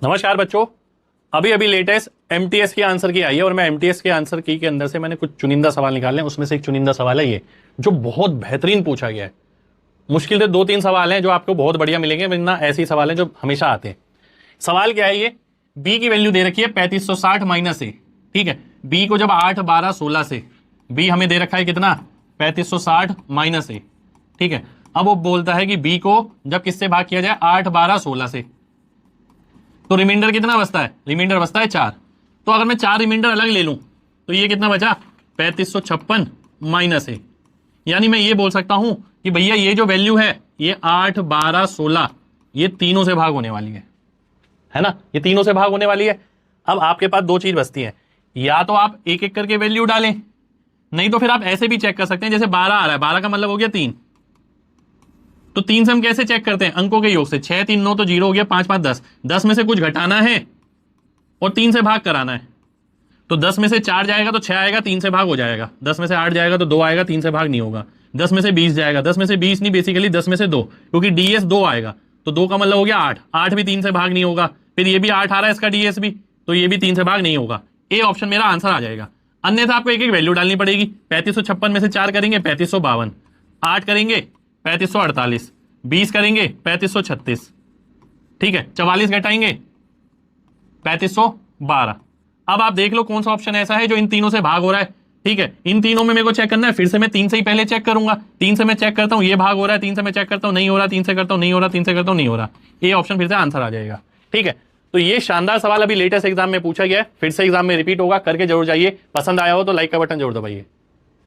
नमस्कार बच्चों। अभी अभी लेटेस्ट एमटीएस की आंसर की आई है और मैं एमटीएस के आंसर की के अंदर से मैंने कुछ चुनिंदा सवाल निकाले हैं। उसमें से एक चुनिंदा सवाल है ये जो बहुत बेहतरीन पूछा गया है। मुश्किल से 2-3 सवाल हैं जो आपको बहुत बढ़िया मिलेंगे, वरना ऐसे सवाल हैं जो हमेशा आते हैं। सवाल क्या है, ये बी की वैल्यू दे रखी है 3560 माइनस ए। ठीक है, बी को जब 8, 12, 16 से, बी हमें दे रखा है कितना, 3560 माइनस ए। ठीक है, अब वो बोलता है कि बी को जब किससे भाग किया जाए, 8, 12, 16 से, तो रिमाइंडर कितना बचता है, रिमाइंडर बचता है 4। तो अगर मैं 4 रिमाइंडर अलग ले लूं तो ये कितना बचा, 3556 माइनस ए। यानी मैं ये बोल सकता हूं कि भैया ये जो वैल्यू है ये 8, 12, 16 ये तीनों से भाग होने वाली है ना, ये तीनों से भाग होने वाली है। अब आपके पास दो चीज बचती है, या तो आप एक एक करके वैल्यू डालें, नहीं तो फिर आप ऐसे भी चेक कर सकते हैं। जैसे 12 आ रहा है, 12 का मतलब हो गया 3, तो 3 से हम कैसे चेक करते हैं, अंकों के योग से। 6, 3, 9 तो 0 हो गया, 5, 5, 10, 10 में से कुछ घटाना है और 3 से भाग कराना है। तो 10 में से 4 जाएगा तो 6 आएगा, 3 से भाग हो जाएगा। 10 में से 8 जाएगा तो 2 आएगा, 3 से भाग नहीं होगा। 10 में से 20 जाएगा, 10 में से 20 नहीं, बेसिकली 10 में से 2, क्योंकि डीएस 2 आएगा, तो 2 का मतलब हो गया 8, 8 भी 3 से भाग नहीं होगा। फिर ये भी 8 आ रहा है, इसका डीएस भी, तो ये भी 3 से भाग नहीं होगा। ए ऑप्शन मेरा आंसर आ जाएगा। अन्यथा आपको एक एक वैल्यू डालनी पड़ेगी। 3556 में से 4 करेंगे 3552, 8 करेंगे 3548, 20 करेंगे 3536, ठीक है, 44 घटाएंगे 3512। अब आप देख लो कौन सा ऑप्शन ऐसा है जो इन तीनों से भाग हो रहा है। ठीक है, इन तीनों में मेरे को चेक करना है। फिर से मैं 3 से ही पहले चेक करूंगा। 3 से मैं चेक करता हूं ये भाग हो रहा है, 3 से मैं चेक करता हूं नहीं हो रहा, 3 से करता हूं नहीं हो रहा, 3 से करता हूं नहीं हो रहा। ये ऑप्शन फिर से आंसर आ जाएगा। ठीक है, तो ये शानदार सवाल अभी लेटेस्ट एग्जाम में पूछा गया है, फिर से एग्जाम में रिपीट होगा, करके जरूर जाइए। पसंद आया हो तो लाइक का बटन जरूर दबाइए।